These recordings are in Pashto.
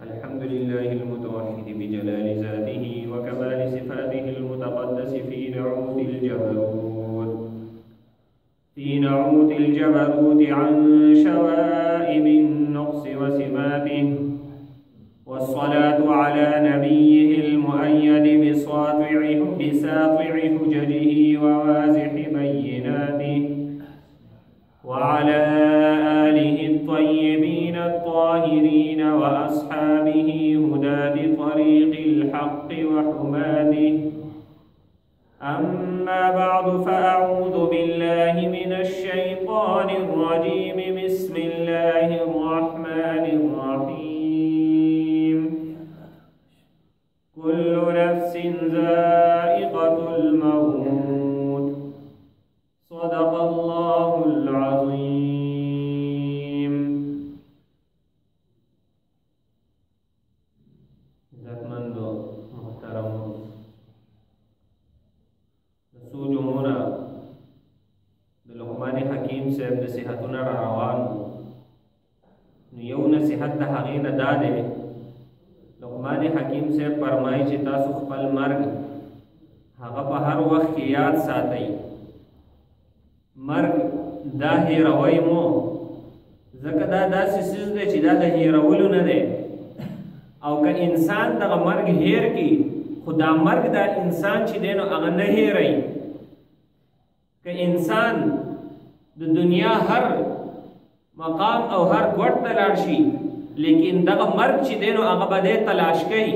الحمد لله المتوحد بجلال ذاته وكمال صفاته المتقدس في نعوت الجبروت عن شوائب النقص وسماته، والصلاة على نبيه المؤيد بساطع حججه ووازح بيناته، وعلى آله الطيبين الطاهرين وأصحابه هداة طريق الحق وحماده. أما بعد، فأعوذ بالله من الشيطان الرجيم. بسم الله الرحمن الرحيم. كل نفس ذائقة الموت. صدق الله العظيم. عزتمند محترم سوجمونا لقمان حکیم صاحب نصیحتونه را روان نو یو نصیحت د هغې نه دا دی، لقمان حکیم صاحب فرمایي چې تاسو خپل مرګ هغه په هر وخت کې یاد ساتئ. مرګ دا هیروئ مو، ځکه دا داسې څیز دی چې دا د هیرولو نه دی، او که انسان دغه مرګ هیر کړي خو دا مرګ دا انسان چې دی نو هغه نه هیروي. که انسان د دنیا هر مقام او هر ګوټ ته لاړ شي، لیکن دغه مرګ چې دی نو هغه به دی تلاش کوي.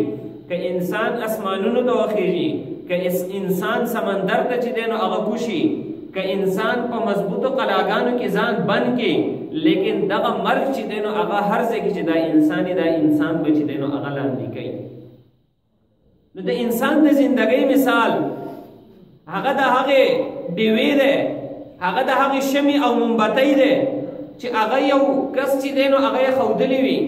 که انسان اسمانونو ته وخیږي، که انسان سمندر ته چې دی نو هغه کوشي، که انسان په مضبوطو قلاګانو کې ځان بند کړي، لیکن دغه مرګ چې دی نو هغه هر ځای کې چې دا انسان به چې دی نو هغه لاندې کوي. نو د انسان د زندګۍ مثال هغه د هغې ډیوې دی، هغه د هغې شمع او مومبتۍ دی چې هغه یو کس چې دی نو هغه یې ښودلې وي،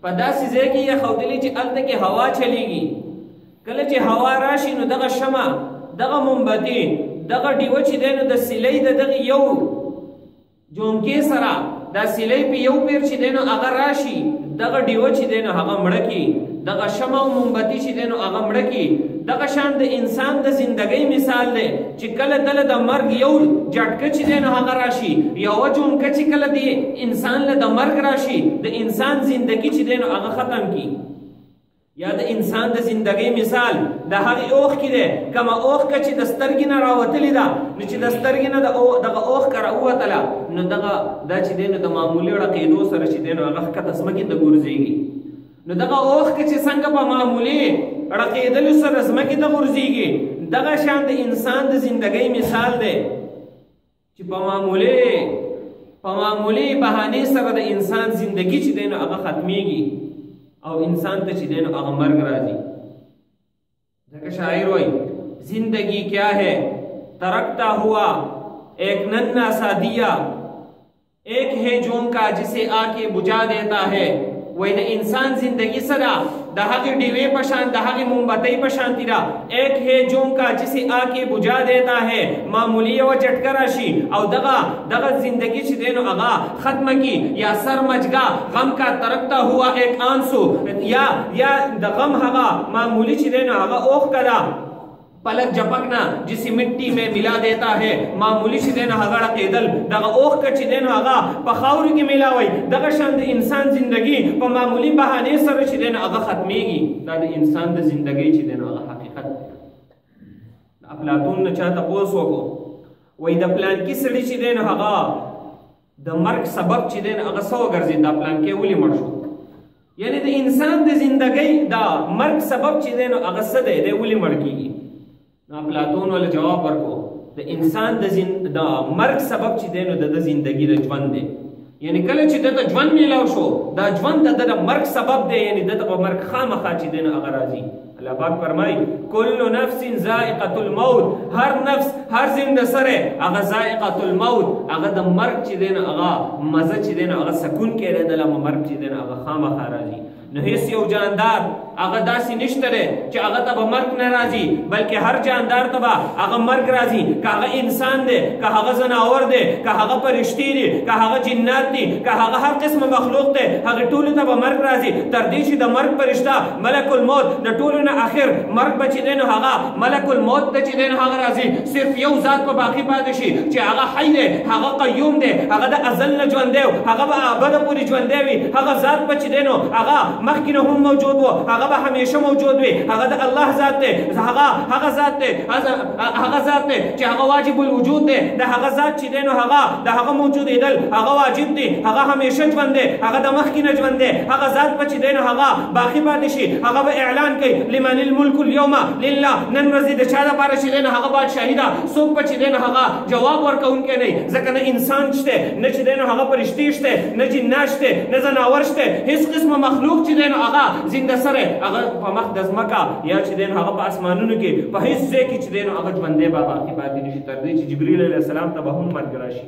په داسې ځای کې یې ښودلې چې هلته کې هوا چلیږي. کله چې هوا راشي نو دغه شمع، دغه مومبتي، دغه ډیوه چې دی نو د سیلۍ د دغې یو جونکې سره دا سیلۍ په یو پیر چې دی نو هغه راشي، دغه ډیوه چې دی نو هغه مړه کړي، دغه شمع او مومبتي چې دی نو هغه مړه کړي. دغه شان د انسان د زندګۍ مثال دی چې کله دله د مرګ یو جټکه چې دی نو هغه راشي، یوه جونکه چې کله د انسان له د مرګ راشي، د انسان زندګي چې دی نو هغه ختم کړي. یا د انسان د زندګۍ مثال د هغې اوښکې دی، کومه اوښکه چې د سترګې نه راوتلې ده، نو چې د سترګې نه دغه اوښکه راووتله نو دغه دا چې دی نو د معمولي ړقېدو سره چې دی نو هغه ښکته ځمکې ته غورځېږي. نو دغه اوښکه چې څنګه په معمولي ړقېدلو سره ځمکې ته غورځېږي، دغه شان د انسان د زندګۍ مثال دی چې په معمولي بهانې سره د انسان زندګي چې دی نو هغه ختمېږي او انسان ته چې دی نو هغه مرګ راځي. ځکه شاعر وایي زندگی کیا ہے ترکتا ہوا ایک ننا سا دیا، ایک ہے جھونکا جسے آ کے بجھا دیتا ہے. وای د انسان زندگی سره د هغې ډیوې په شان، د هغې مومبتۍ په شانتي ده. ایک ہے جھونکا جسے آ کے بجھا دیتا ہے. معمولی یوه جټکه راشي او دغه زندگی چې دی نو هغه ختمه کړي. یا سر مچگا غم کا ترکتا ہوا ایک آنسو، یا د غم هغه معمولی چې دی نو هغه اوښکه ده، پلک جپکنا جسے مٹی میں ملا دیتا ہے. معمولی چې دی نو هغه ړقېدل، دغه اوښکه چې دی نو هغه په خاورو کې میلاوئ. دغه شان د انسان زندګي په معمولي بهانې سره چې دی نو هغه ختمېږي. دا د انسان د زندګۍ چې دی نو هغه حقیقت دی. افلاطون نه چا تپوس وکړو، وایي د پلانکي سړي چې دی نو هغه د مرګ سبب چې دی نو هغه څه وګرځېد، دا پلانکی ولې مړ شو؟ یعنې د انسان د زندګۍ دا مرګ سبب چې دی نو هغه څه دی، دی ولې مړ کېږي؟ نو افلاطون ول جواب ورکو، د انسان د مرګ سبب چې دی نو د زندګي د ژوند دی. یعنی کله چې دته ژوند میلاو شو، دا ژوند د مرګ سبب دی، یعنی دته په مرګ خامخا چې دی نو هغه راځي. الله پاک فرمایي کل نفس ذائقة الموت، هر نفس هر زنده سره هغه ذائقة الموت، هغه د مرګ چې دی نو هغه مزه چې دی نو هغه سکون کې دی، د مرګ چې دی نو هغه خامخا راځي. نو هیڅ یو جاندار هغه داسې نشته دی چې هغه ته به مرګ نه راځي، بلکې هر جاندار ته به هغه مرګ راځي، که هغه انسان دی، که هغه ځناور دی، که هغه فرشتې دي، که هغه جنات دي، که هغه هر قسمه مخلوق دی، هغه ټولو ته به مرګ راځي، تر دې چې د مرګ فرشته ملک الموت د ټولو نه آخر مرګ به چې دی نو هغه ملک الموت ته چې دی نو هغه راځي، صرف یو ذات به باقي پاتې شي چې هغه حی دی، هغه قیوم دی، هغه د ازل نه ژوندی و، هغه به ابده پورې ژوندی وي، هغه ذات به چې دی نو هغه مخکې نه هم موجود و، هغه به همیشه موجود وي، هغه د الله ذات دی، هغه ذات دی، هغه ذات دی چې هغه واجب الوجود دی، د هغه ذات چې دی نو هغه د هغه موجودېدل هغه واجب دی، هغه همیشه ژوند دی، هغه د مخکې نه ژوند دی، هغه ذات به چې دی نو هغه باقي پاتې شي، هغه به اعلان کوي لمن الملک اليوم لله، نن ورځې د چا دپاره چې دی نو هغه بادشاهي ده، څوک به چې دی نو هغه جواب ورکوونکی نه وي، ځکه نه انسان شته، نه چې دی نو هغه فرشتې شته، نه جنات شته، نه ځناور شته، هېڅ قسمه مخلوق چې دی نو هغه زنده سره هغه په مخ د ځمکه یا چې دی نو هغه په اسمانونو کې په هېڅ ځای کې چې دی نو هغه ژوندی به باقي پاتې نه شي، تر دې چې جبریل علیه السلام ته به هم مرګ راشي،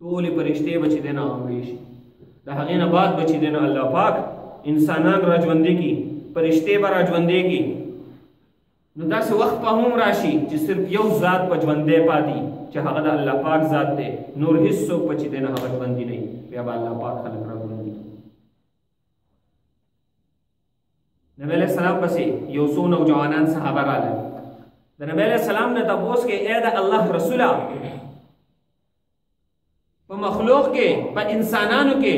ټولې فرشتې به چې دی نو هغه مړې شي، د هغې نه بعد به چې دی نو الله پاک انسانان را ژوندي کړي، فرشتې به را ژوندي کړي، نو داسې وخت به هم راشي چې صرف یو ذات به ژوندی پاتې چې هغه د الله پاک ذات دی، نور هېڅ څوک به چې دی نو هغه ژوندي نه وي، بیا به الله پاک خلک را ژوندي کړي. نبی علیہ السلام پسې یو څو نوجوانان صحابه راغلل، د نبی علیہ السلام نه تپوس کې ای د الله رسوله په مخلوق کې په انسانانو کې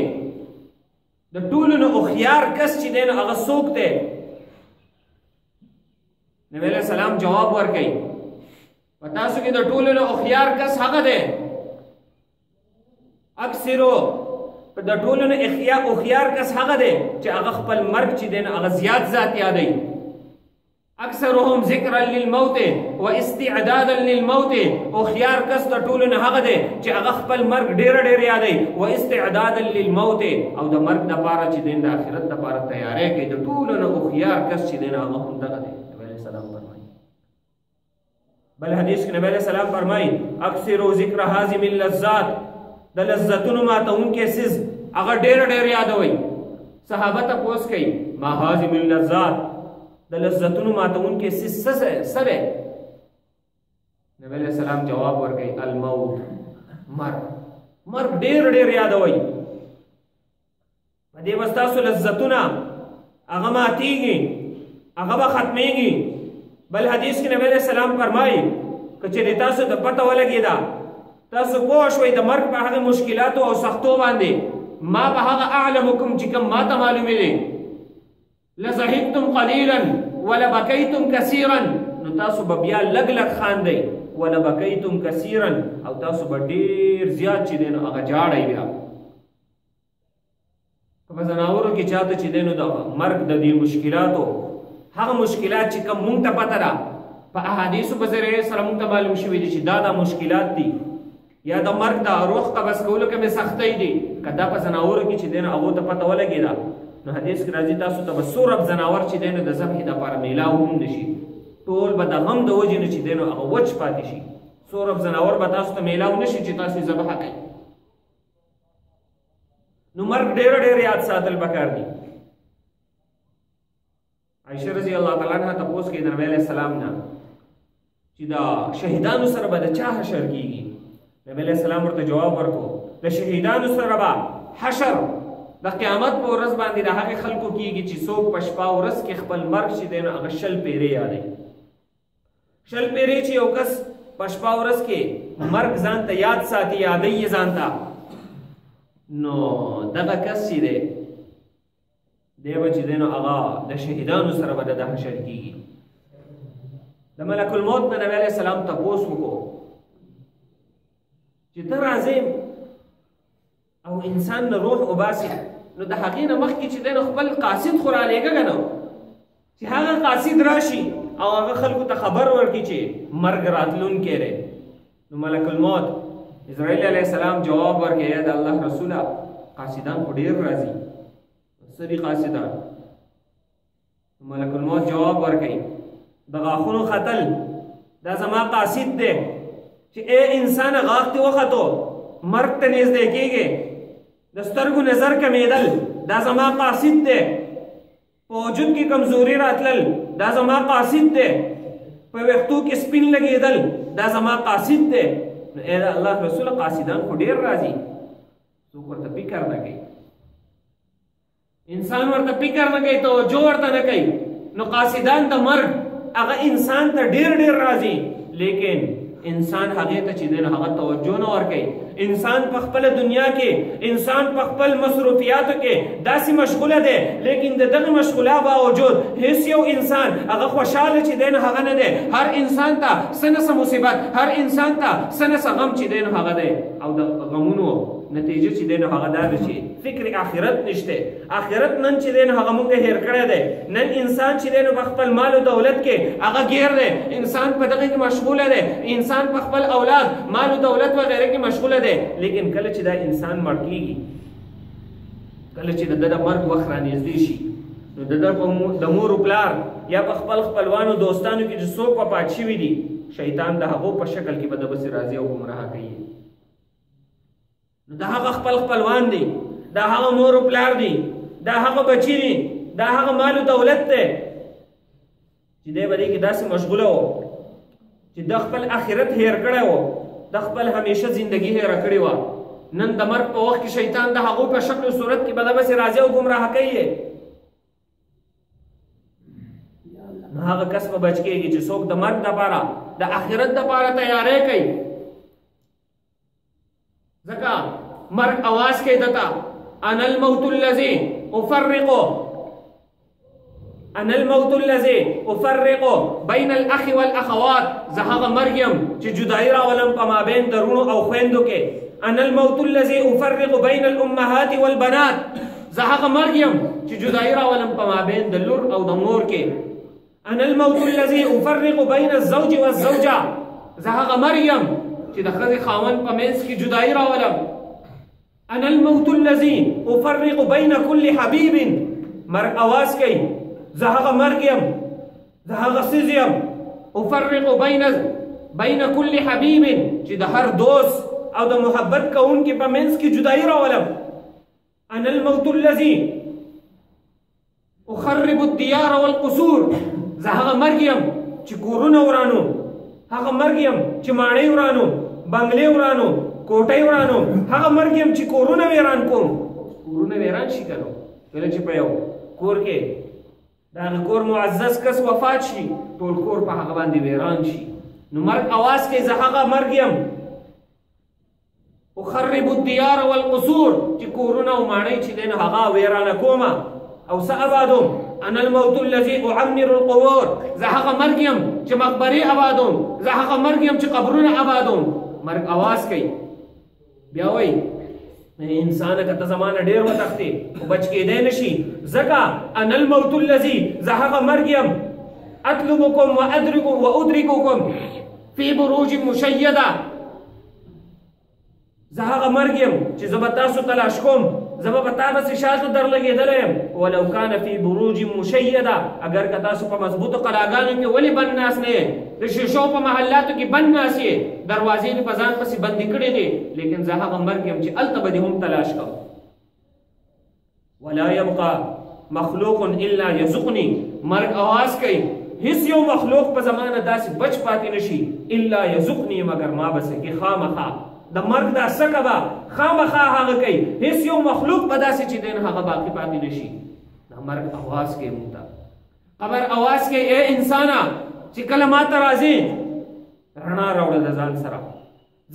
د ټولو نه هوښیار کس چې دی نو هغه څوک دی؟ نبی علیہ السلام جواب ورکوي په تاسو کې د ټولو نه هوښیار کس هغه دی، اکثرو د ټولو نه هوښیار کس هغه دی چې هغه خپل مرګ چې دی نو هغه زیات ذات یادوي، اکثرهم ذکرا للموت و استعدادا للموت، هوښیار کس د ټولو نه هغه دی چې هغه خپل مرګ ډېر ډېر یادوي، و استعدادا للموت، او د مرګ دپاره چې دی د آخرت دپاره تیاری کوي، د ټولو نه هوښیار کس چې دی نو هغه هم دغه دی. نبی علیه السلام فرمایي بل حدیث کې نبی علیه السلام فرمایي اکثرو ذکر هاضم اللذات، د لذتونو ماتونکي څیز هغه ډېر ډېر یادوي. صحابه تپوس کوي ما هاضم اللذات، د لذتونو ماتونکي څیز څه دی؟ نبی علیه السلام جواب ورکوي الموت، مرګ ډېر ډېر یادوي، په دې به ستاسو لذتونه هغه ماتېږي، هغه به ختمېږي. بل حدیث کې نبی علیه السلام فرمایي که چېرې تاسو ته پته ولګېده، تاسو پوه شوئ د مرګ په هغه مشکلاتو او سختو باندې، ما به هغه اعلمکم چې کوم ما ته معلومې دی، لضحکتم قلیلا ولبکیتم کثیرا، نو تاسو به بیا لږ لږ خاندئ، ولبکیتم کثیرا، او تاسو به ډېر زیات چې دی نو هغه جاړئ. بیا په ځناورو کې چاته چې دی نو د مرګ د دې مشکلاتو هغه مشکلات چې کوم مونږ ته پته ده په احادیثو په ذریعې سره مونږ ته معلوم شوي دي چې دا مشکلات دي، یا د مرګ د روح قبض کولو کې مې سختۍ دي، که دا په ځناورو کې چې دی نو هغو ته پته ولګېده، نو حدیث کې راځي تاسو ته به څو رب ځناور چې دی نو د ذبحې دپاره میلاو هم نه شي، ټول به د غم د وجې نه چې دی نو هغه وچ پاتې شي، څو رب ځناور به تاسو ته میلاو نه شي چې تاسو یې ذبحه کوئ. نو مرګ ډېر ډېر یاد ساتل پکار دي. عائشہ رضی الله تعالی عنها تپوس کوي د نبی علیه السلام نه چې د شهیدانو سره به د چا حشر کېږي؟ نبی علیه السلام ورته جواب ورکړو د شهیدانو سره به حشر د قیامت په ورځ باندې د هغې خلکو کېږي چې څوک په شپه ورځ کې خپل مرګ چې دی نو هغه 100 پیرې یادوي. 100 پیرې چې یو کس په شپه ورځ کې مرګ ځان ته یاد ساتي، یادوي یې ځان ته، نو دغه کس چې دی دی به چې دی نو هغه د شهیدانو سره به د حشر کېږي. د ملک الموت نه نبی علیه السلام تپوس وکړو چې ته راځې او انسان نه روح وباسي، نو د هغې نه مخکې چې دی نو خپل قاصد خو رالېږه که نه، چې هغه قاصد راشي او هغه خلکو ته خبر ورکړي چې مرګ راتلونکی دی. نو ملک الموت اسرائیل علیه السلام جواب ورکړي یا د الله رسوله قاصدان خو ډېر راځي، څه دي قاصدان؟ ملک الموت جواب ورکړي د غاښونو ختل دا زما قاصد دی، چې ای انسان غاښ دې وختو مرګ ته نږدې کېږي، د سترګو نظر کمیدل دا زما قاصد دی، په وجود کې کمزوري راتلل دا زما قاصد دی، په ویښتو کې سپین لګېدل دا زما قاصد دی. نو ای د الله رسول قاصدان خو ډېر راځي، څوک ورته فکر نه کوي، انسان ورته فکر نه کوي، توجه ورته نه کوي. نو قاصدان د مرګ هغه انسان ته ډېر ډېر راځي، لیکن انسان هغه ته چې دی نو هغه توجه نه ورکوي. انسان په خپل دنیا کې، انسان په خپل مصروفیاتو کې داسې مشغوله دی، لیکن د دغه مشغوله باوجود هیڅ یو انسان هغه خوشحاله چې دی نو هغه نه دی. هر انسان ته څه نه څه مصیبت، هر انسان ته څه نه څه غم چې دی نو هغه دی. او د غمونو نتیجه چې دی نو هغه دا ده چې فکر آخرت نشته. آخرت نن چې دی نو هغه موږ هیر کړی دی. نن انسان چې دی نو په خپل مال او دولت کې هغه ګیر دی، انسان په دغه کې مشغوله دی، انسان په خپل اولاد مال او دولت وغیره کې مشغوله دی. لیکن کله چې دا انسان مړ کیږي، کله چې د ده مرګ وخت رانږدې شي، نو د ده د مور و پلار یا په خپل خپلوانو دوستانو کې چې څوک وفات شوي دي، شیطان د هغو په شکل کې به د پسې راځي او ګمراه کوي. نو دا هغه خپل خپلوان دي، دا هغه مور و پلار دي، دا هغه بچي دي، دا هغه مال و دولت دی چې دی به دې کې داسې مشغوله و چې د خپل آخرت هیر کړی و، د خپل همیشه زندگی هیره کړې وه. نن د مرګ په وخت کې شیطان د هغو په شکل و صورت کې به د پسې راځي او ګمراه کوي. نو هغه کس به بچ کېږي چې څوک د مرګ دپاره د آخرت دپاره تیاری کوي. ځکه مرګ اواز کوي دته انا الموت الذي افرق انا الموت الذي افرق بين الاخ والاخوات. زه هغه مرګ یم چې جدایي راولم په مابین درونو او خویندو کې. انا الموت الذي افرق بين الامهات والبنات. زه هغه مرګ یم چې جدایي راولم په مابین د لور او د مور کې. انا الموت الذي افرق بين الزوج والزوجه. زه هغه مرګ یم چې د ښځې خاوند په منځ کې جدایي راولم. انا الموت الذي افرق بين كل حبيب. مرګ اواز کوي زه هغه مرګ یم، زه هغه څیز یم افرق بین کل حبیب چې د هر دوست او د محبت کوونکي په منځ کې جدایي راولم. انا الموت الذي اخرب الديار والقصور. زه هغه مرګ یم چې کورونه ورانو، هغه مرګ یم چې ماڼۍ ورانو، بنګلې ورانو، کوټۍ ورانو، هغه مرګ یم چې کورونه ویران کوم. کورونه ویران شي که نو کله چې په یو کور کې د هغه کور معزز کس وفات شي، ټول کور په هغه باندې ویران شي. نو مرګ اواز کوي زه هغه مرګ یم اخرب الديار والقصور چې کورونه او ماڼۍ چې دی نو هغه ویرانه کومه او څه آبادوم. انا الموت الذي اعمر القبور. زه هغه مرګ یم چې مقبرې آبادوم، زه هغه مرګ یم چې قبرونه آبادوم. مرګ اواز کوي. بیا وایي انسان که ته زمانه ډېر وتښتې خو بچ کېدی نه شي. ځکه انا الموت الذي زه هغه مرګ یم اطلبکم وادرککم فی بروج مشیده. زه هغه مرګ یم چې زه به تاسو تلاش کوم، زه به په تا پسې شاته درلګېدلی یم. ولو کان فی بروج مشیده. اگر که تاسو په مضبوطو قلاګانو کې ولې بند ناست نه یې، د شیشو په محلاتو کې بند ناست یې، دروازې دې په ځان پسې بندې کړې دي، لیکن زه هغه مرګ یم چې هلته به دې هم تلاش کوم. ولا یبقى مخلوق الا یذقني. مرګ اواز کوي هیڅ یو مخلوق په زمانه داسې بچ پاتې نشي الا یذقني مگر ما به څه کې خامخا د مرګ دا څکه به خامخا هغه کوي. هیڅ یو مخلوق به داسې چې دی نو هغه باقي پاتې نشي. دا مرګ اواز کوي موږ ته. قبر اواز کوي ای انسانه چې کله ما ته راځې رڼا راوړه د ځان سره.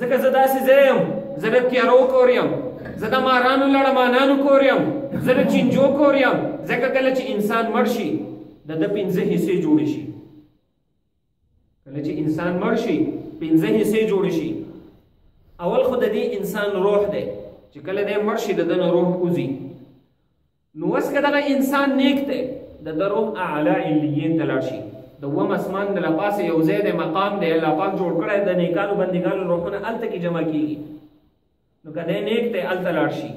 ځکه زه داسې ځای یم، زه د تیارو کور یم، زه د مارانو لړمانانو کور یم، زه د چینجو کور یم. ځکه کله چې انسان مړ شي د ده 5 حصې جوړې شي. کله چې انسان مړ شي 5 حصې جوړې شي. اول خو د دې انسان روح دی چې کله دی مړ شي د ده نه روح وځي. نو اوس که دغه انسان نیک دی د ده روح اعلی علیین ته لاړ شي. د 2 اسمان د لپاسه یو ځای دی، مقام دی، الله پاک جوړ کړی د نیکانو بندګانو روحونه هلته کې جمع کېږي. نو که دی نیک دی هلته لاړ شي،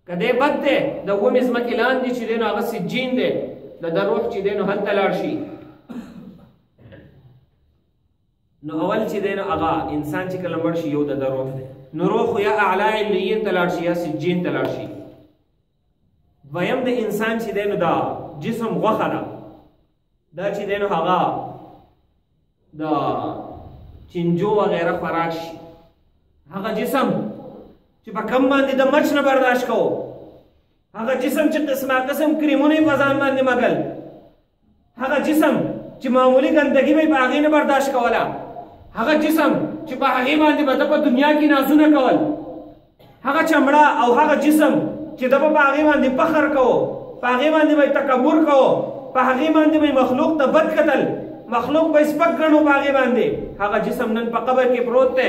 که دی بد دی د 2 ځمکې لاندې چې دی نو هغه سجین دی، د ده روح چې دی نو هلته لاړ شي. نو اول چې دی نو هغه انسان چې کله مړ شي یو د ده روح دی، نو روح یا اعلی علیین ته لاړ شي یا سجین ته لاړ شي. دویم د انسان چې دی نو دا جسم غوښه ده دا چې دی نو هغه د چینجو وغیره خوراک شي هغه جسم چې په کم باندې د مچ نه برداشت کوو هغه جسم چې قسمه قسم کریمونه یې په ځان باندې مګل هغه جسم چې معمولی ګندګي به یې په هغې نه برداشت کوله هغه جسم چې په هغې باندې به ده په دنیا کې نازونه کول هغه چمړه او هغه جسم چې ده به په هغې باندې فخر کوو په هغې باندې به یې تکبر کوو په هغې باندې به یې مخلوق ته بد کتل مخلوق به یې سپک ګڼو په هغې باندې هغه جسم نن په قبر کې پروت دی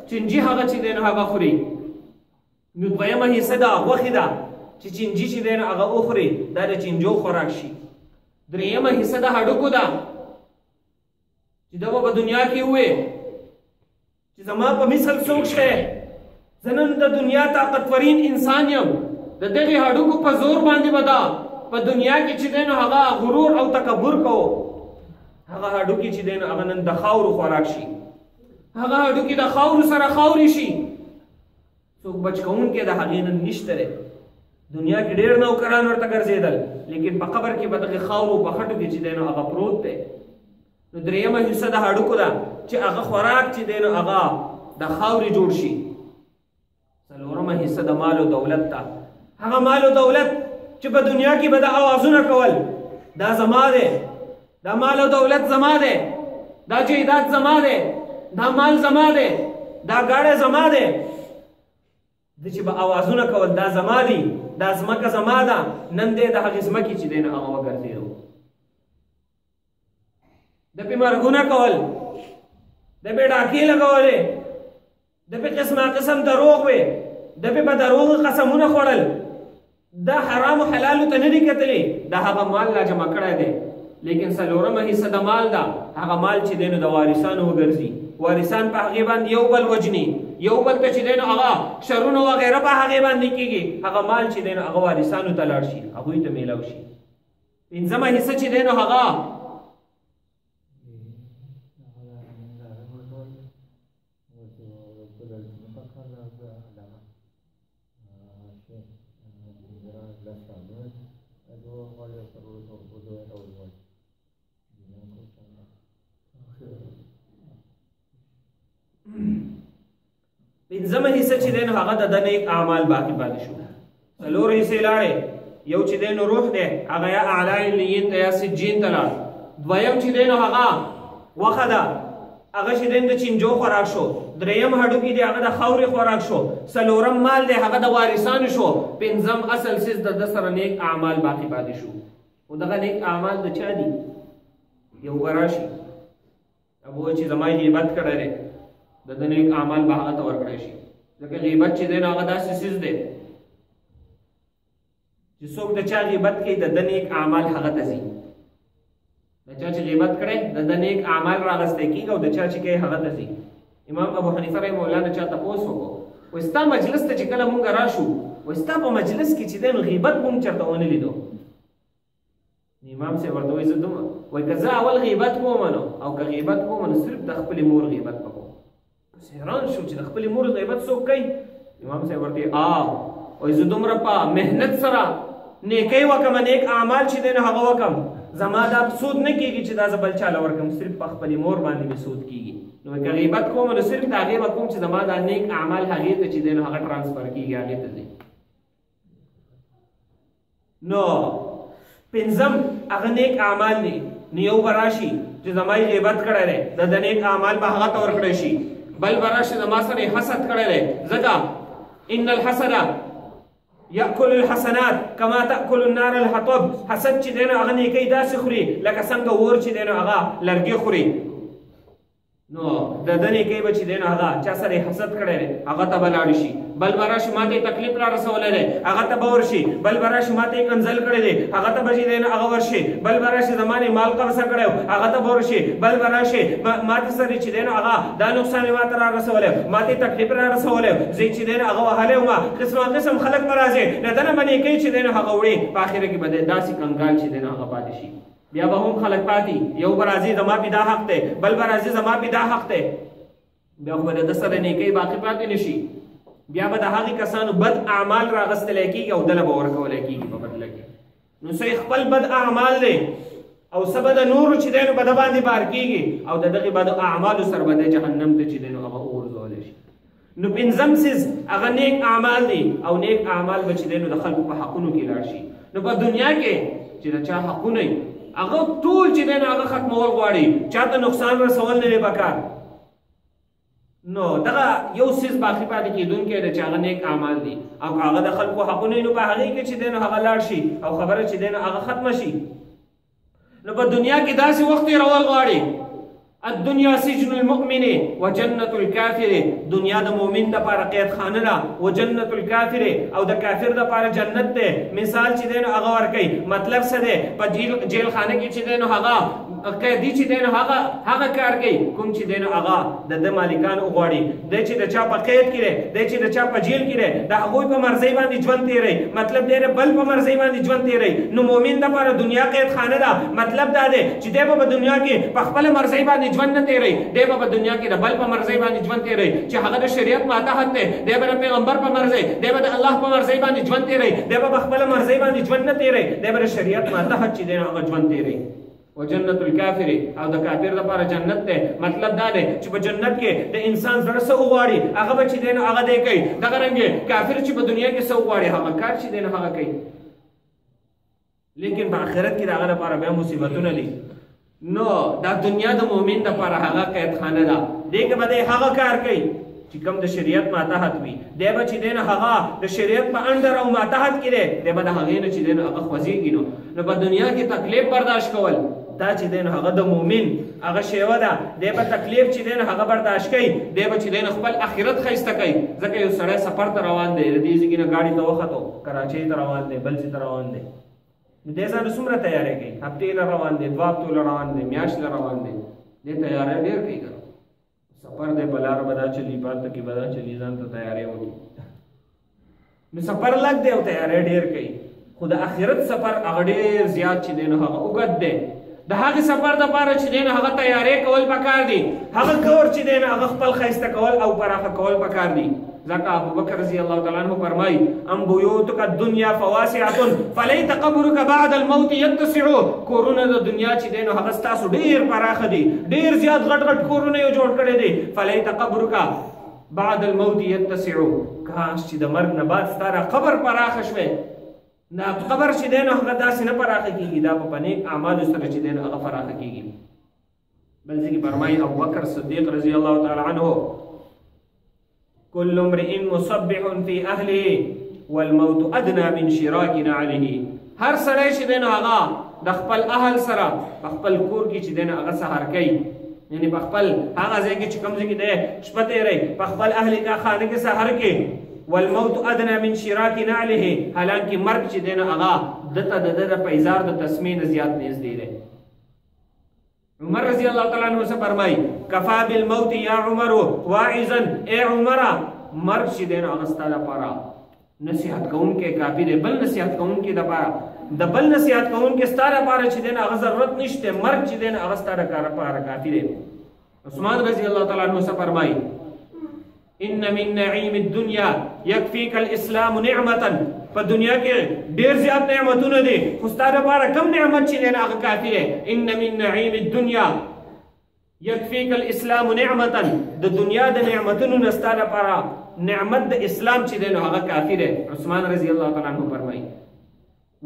چینجي هغه چې دی نو هغه خوري نو دویمه حصه ده غوښې ده چې چینجي چې دی نو هغه وخوري دا د چینجو خوراک شي دریمه حصه د هډوکو ده چې دا به په دنیا کې ووې چې زما په مثل څوک شته زه نن د دنیا طاقتورین انسان یم د دغې هډوکو په زور باندې به دا په دنیا کې چې دی نو هغه غرور او تکبر کوو هغه هډوکي چې دی نو هغه نن د خاورو خوراک شي هغه هډوکي د خاورو سره خاورې شي څوک بچ کوونکی د هغې نن نشته دی دنیا کې ډېر نوکران ورته ګرځېدل لیکن په قبر کې به دغې خاورو په خټو کې چې دی نو هغه پروت دی نو دریمه حصه د هډوکو ده چې هغه خوراک چې دی نو هغه د خاورې جوړ شي څلورمه حصه د مال او دولت ده هغه مال او دولت چې په دنیا کې به د اوازونه کول دا زما دی دا مال او دولت زما دی دا جایداد زما دی دا مال زما دی دا ګاډی زما دی د چې به اوازونه کول دا زما دي دا ځمکه زما ده نن دی د هغې ځمکې چې دی نو هغه وګرځېدو د پې مرګونه کول د پې ډاکې لګولې د پې قسمه قسم دروغ وې د پې په دروغو قسمونه خوړل دا حرام و حلالو ته نه دي کتلې دا هغه مال لا جمع کړی دی لیکن څلورمه حصه د مال ده هغه مال چې دی نو د وارثانو وګرځي وارثان په هغې باندې یو بل وجني یو بل ته چې دی نو هغه شرونه وغیره په هغې باندې کېږي هغه مال چې دی نو هغه وارثانو ته لاړ شي هغوی ته میلاو شي پنځمه حصه چې دی نو هغه پنځمه حصه چې دی نو هغه د ده نیک اعمال باقي پاتې شو څلور حصې لاړې یو چې دی نو روح دی هغه یا اعلی علیین ته یا سجین ته لاړ دویم چې دی نو هغه وښه ده هغه چې دی د چینجو خوراک شو دریم هډوکي دی هغه د خاورې خوراک شو څلورم مال دی هغه د وارثانو شو پنځم اصل څیز د ده سره نیک اعمال باقي پاتې شو خو دغه نیک اعمال د چا دي یو به راشي هغه وایي چې زما غیبت کړی دی د ده نیک اعمال به هغه ته ورکړی شي ځکه غیبت چې دی نو هغه داسې څیز دی چې څوک د چا غیبت کوي د ده نیک اعمال هغه ته ځي د چا چې غیبت کړی د ده نیک اعمال راغستی کېږي او د چا چې کوي هغه ته ځي امام ابو حنیفه رحمه الله د چا تپوس وکړو وایي ستا مجلس ته چې کله مونږ راشو وایي ستا په مجلس کې چې دی نو غیبت مونږ چېرته ونه لیدو امام صاحب ورته وایي زه دومره وایي که زه اول غیبت کومنو او که غیبت کومنو صرف د خپلې مور غیبت به کوم حیران شو چې د خپلې مور غیبت څوک کوي امام صاحب ورته وایي زه دومره په محنت سره نیکۍ وکړم نیک اعمال چې دی نو هغه وکړم زما دا سود نه کېږي چې دا زه بل چاله ورکړم صرف په خپلې مور باندې مې سود کېږي نو که غیبت کوم نو صرف د هغې به کوم چې زما دا نیک اعمال هغې ته چې دی نو هغه ټرانسفر کېږي هغې ته ځي نو پنځم هغه نیک اعمال دي نو یو به راشي چې زما یې غیبت کړی دی د ده نیک اعمال به هغه ته ورکړی شي بل به راشي زما سره یې حسد کړی دی ځکه ان الحسد یأکل الحسنات کما تأکل النار الحطب حسد چې دی نو هغه نیکۍ داسې خوري لکه څنګه اور چې دی نو هغه لرګي خوري نو د ده نیکۍ به چې دی نو هغه چا سره یې حسد کړی دی هغه ته به لاړ شي بل به راشي ما ته یې تکلیف را رسولی دی هغه ته به ورشي بل به راشي ما ته یې کنځل کړی دی هغه ته به چې دی نو هغه ورشي بل به راشي زما نه مال قبضه کړی و هغه ته به ورشي بل به راشي ما ته سره چې دی نو هغه دا نقصان یې ما ته را رسولی ما ته یې تکلیف را رسولی زه چې دی نو هغه وهلی وم قسمه قسم خلک به راځي د ده نه به نیکۍ چې دی نو هغه وړي په آخره کې به داسې کنګال چې دی نو هغه پاتې شي بیا به هم خلک پاتې یو به راځي زما پې دا حق دی بل به راځي زما پې دا حق دی بیا خو به د ده سره نیکۍ باقي پاتې نه شي بیا به د هغې کسانو بد اعمال راغستلی کېږي او دله به ورکولی کېږي په بدله کې. نو څه خپل بد اعمال دی او څه به د نورو چې دی نو په ده باندې بار کېږي او د دغې بدو اعمالو سره به دی جهنم ته چې دی نو هغه وغورځولی شي. نو پنځم څیز هغه نیک اعمال دي او نیک اعمال به چې دی نو د خلکو په حقونو کې لاړ شي. نو په دنیا کې چې د چا حقونه وي هغه ټول چې دی نو هغه ختمول غواړي، چا ته نقصان رسول نه دی پکار. نو دغه یو څیز باقي پاتې کېدونکی دی چې هغه نیک اعمال دي او هغه د خلکو حقونه وي نو په هغې کې چې دی نو هغه لاړ شي او خبره چې دی نو هغه ختمه شي. نو په دنیا کې داسې وخت تېرول غواړي. الدنیا سجن المؤمن و جنت الکافر، دنیا د مؤمن دپاره قید خانه ده و جنت الکافر او د کافر دپاره جنت دی. مثال چې دی نو هغه ورکوي. مطلب څه دی؟ په جیل خانه کې چې دی نو هغه قیدي چې دی نو هغه کار کوي کوم چې دی نو هغه د ده مالکان وغواړي. دی چې د چا په قید کې دی، دی چې د چا په جیل کې دی، د هغوی په مرضۍ باندې ژوند تېروي. مطلب دی بل په مرضۍ باندې ژوند تېروي. نو مؤمن دپاره دنیا قید خانه ده. مطلب دا دی چې دی به په دنیا کې په خپله مرضۍ باندې ژوند نه تېروي، دی به په دنیا کې د بل په مرضۍ باندې ژوند تېروي چې هغه د شریعت ماتحت دی. دی به د پیغمبر په مرضۍ، دی به د الله په مرضۍ باندې ژوند تېروي، دی به په خپله مرضۍ باندې ژوند نه تېروي، دی به د شریعت ماتحت چې دی هغه ژوند تېروي. و جنت الکافر او د کافر دپاره جنت دی. مطلب دا دی چې په جنت کې د انسان زړه څه وغواړي هغه به چې دی نو هغه دی کوي. دغه رنګې کافر چې په دنیا کې څه وغواړي هغه کار چې دی نو هغه کوي. لیکن په آخرت کې د هغه لپاره بیا مصیبتونه دي. نو دا دنیا د مؤمن دپاره هغه قید خانه ده. دې کې به دی هغه کار کوي چې کوم د شریعت ماتحت وي. دی به چې دی نو هغه د شریعت په انډر او ماتحت کې دی، دی به د هغې نه چې دی نو هغه خوځېږي. نو په دنیا کې تکلیف برداشت کول دا چې دی نو هغه د مؤمن هغه شیوه ده. دی به تکلیف چې دی نو هغه برداشت کوي، دی به چې دی نو خپل آخرت ښایسته کوي. ځکه یو سړی سفر ته روان دی، د دې ځای نه ګاډي ته وختو، کراچۍ ته روان دی، بل ځای ته روان دی. نو دې ځای څومره تیاری کوي؟ هفتې له روان دی، 2 هفتو له روان دی، میاشت له روان دی. دې تیاری ډېر کوي که سفر دی، په لاره به دا چلي، پالته کې به دا چلي، ځان ته تیاری وکړي. نو سفر لږ دی او تیاری ډېر کوي. خو د آخرت سفر هغه ډېر زیات چې دی نو هغه اوږد دی. د هغې سفر دپاره چې دی نو هغه تیاری کول پکار دي. هغه کور چې دی نو هغه خپل ښایسته کول او پراخه کول پکار دي. ځکه ابوبکر رضی الله تعالی عنه فرمایي ام بیوتک الدنیا فواسعة فلیت قبرک بعد الموت یتسع. کورونه د دنیا چې دی نو هغه ستاسو ډېر پراخه دي، ډېر زیات غټ غټ کورونه یې جوړ کړي دي. فلیت قبرک بعد الموت یتسع، کاش چې د مرګ نه بعد ستا را قبر پراخه شوی. دا قبر چې دی نو هغه داسې نه پراخه کېږي، دا په نیک اعمالو سره چې دی نو هغه پراخه کېږي. بل ځای کې فرمایي ابوبکر صدیق رضی الله تعالی عنه كل امرئ مصبح في اهله والموت ادنى من شراك نعله. هر سړی چې دی نو هغه د خپل اهل سره په خپل کور کې چې دی نو هغه سهار کوي، یعنې په خپل هغه ځای کې چې کوم ځای کې دی شپه تېروي، په خپل اهل خانه کې سهار کوي. والموت ادنى من شراك نعله، حالانکه مرګ چې دی نو هغه دته د ده د پیزار د تسمې نه زیات نږدې دی. عمر رضی الله تعالی عنہ سے فرمائی کفا بالموت یا عمر واعظا، اے عمر مرگ چې دی نو هغه ستا لپاره نصیحت کوونکی کافي دی. بل نصیحت کوونکی دپاره د بل نصیحت کوونکی ستا لپاره چې دی نو هغه ضرورت نشته. مرګ چې دی نو هغه ستا لپاره کافي دی. عثمان رضی الله تعالی عنہ سے فرمائی ان من نعیم الدنیا یکفیک الاسلام نعمتا. په دنیا کې ډېر زیات نعمتونه دي، خو ستا لپاره کم نعمت چې دی نو هغه کافي دی. ان من نعیم الدنیا یکفیک الاسلام نعمتا، د دنیا د نعمتونو نه ستا لپاره نعمت د اسلام چې دی نو هغه کافي دی. عثمان رضی الله تعالی عنہ فرمایي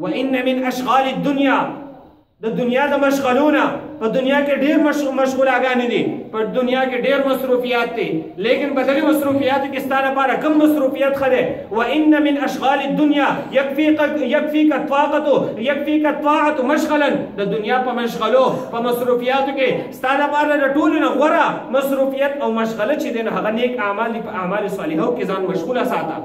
وان من اشغال الدنیا، د دنیا د مشغلونه په دنیا کې ډېر مشغولاګانې دي، په دنیا کې ډېر مصروفیات دي، لیکن په دغې مصروفیاتو کې ستا لپاره کم مصروفیت ښه دی. وان من اشغال الدنیا یکفیک الطاعة مشغلا، د دنیا په مشغلو په مصروفیاتو کې ستا لپاره د ټولو نه غوره مصروفیت او مشغله چې دی نو هغه نیک اعمال دي. په اعمال صالحو کې ځان مشغوله ساته.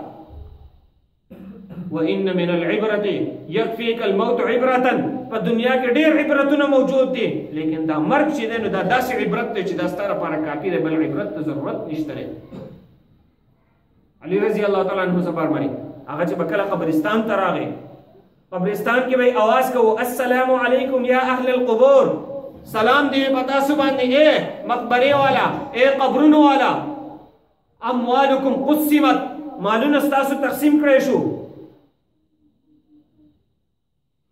وان من العبرة يكفيك الموت عبرة، په دنیا کې ډېر عبرتونه موجود دي، لیکن دا مرګ چې دی نو دا داسې عبرت دی چې دا ستا لپاره کافي دی، بل عبرت ته ضرورت نشته دی. علي رضی الله تعالی عنہ سے فرمایي هغه چې به کله قبرستان ته راغی، قبرستان کې به یې اواز کوو السلام علیکم یا اهل القبور، سلام دی په تاسو باندې اے مقبرې والا، اے قبرونو والا. اموالکم قسمت، مالونه ستاسو تقسیم کړی شو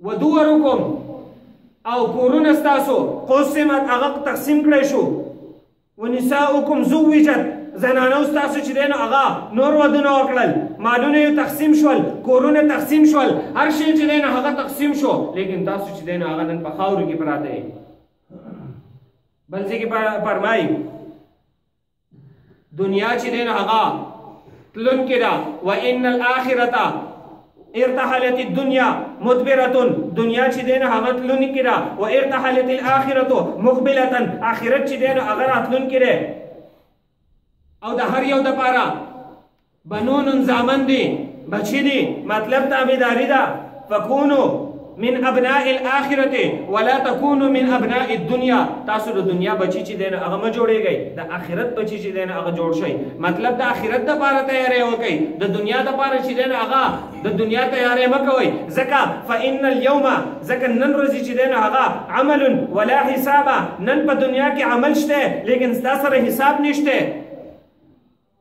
ودورکم او کورونه ستاسو قسمت هغه تقسیم کړی شو ونساؤکم زوجت زنانو ستاسو چې دی نو هغه نور ودونه وکړل مالونه یې تقسیم شول کورونه تقسیم شول هر شی چې دی نو هغه تقسیم شو لیکن تاسو چې دی نو هغه نن په خاورو کې پراته یې بل ځای کې فرمایي دنیا چې دی نو هغه تلونکې ده وان الاخرة ارتحلت الدنيا مدبرة دنیا چې دی نو هغه تلونکې ده وارتحلت الاخرة مقبلة آخرت چې دی نو هغه راتلونکې ده او د هر یو دپاره بنون زامن دي بچي دي مطلب تابعداري ده فکونو من ابناء الاخرة ولا تكونوا من ابناء الدنيا تاسو د دنیا بچی چې دین هغه ما جوړیږئ د آخرت بچی چې دین هغه جوړ شي مطلب د آخرت د لپاره تیاری وکئ د دنیا د لپاره چې دین هغه د دنیا تیاری مکوئ ځکه فان اليوم ځکه نن ورځې چې دین هغه عمل ولا حساب نن په دنیا کې عمل شته لیکن ستاسو سره حساب نشته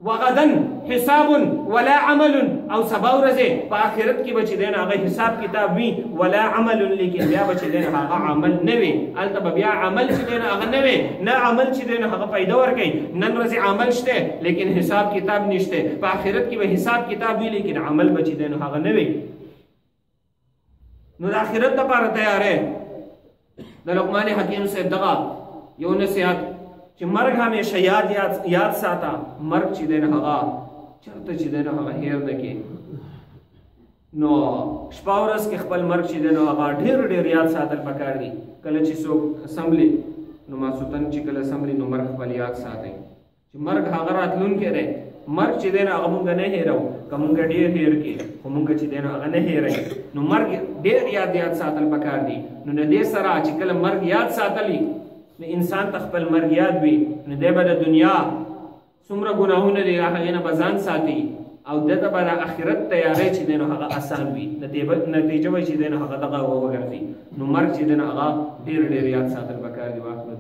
وغدن حساب ولا عمل او سبا ورځې په آخرت کې بچی دین هغه حساب کتاب وي ولا عمل لیکن بیا بچی دین هغه عمل نه وي هلته به بیا عمل چې دین هغه نه وي نه عمل چې دین هغه پیدا ورکوي نن ورځې عمل شته لیکن حساب کتاب نشته په آخرت کې به حساب کتاب وي لیکن عمل بچی دین هغه نه وي نو د آخرت لپاره تیارې د لقمان حکیم صاحب دغه یو نصیحت چې مرګ همیشه یاد ساته مرګ چې دی نو هغه چېرته چې دی نو هغه هیر نه کړي نو شپه ورځ کې خپل مرګ چې دی نو هغه ډېر ډېر یاد ساتل پکار دي کله چې څوک اسمبلي نو ماسوتن چې کله اسمبلي نو مرګ خپل یاد ساتئ چې مرګ هغه راتلونکی دی مرګ چې دی نو هغه مونږ نه هیرو که مونږ ډېر هیر کړي خو مونږ چې دی نو هغه نه هیروي نو مرګ ډېر یاد ساتل پکار دي نو د دې سره چې کله مرګ یاد ساتلی نو انسان ته خپل مرګ یاد وي نو دی به د دنیا څومره ګناهونه دي هغې نه به ځان ساتي او ده ته به د آخرت تیاری چې دی نو هغه اسان وي نتیجه به چې دی نو هغه دغه وګرځي نو مرګ چې دی نو هغه ډېر ډېر یاد ساتل پکار دي واخلو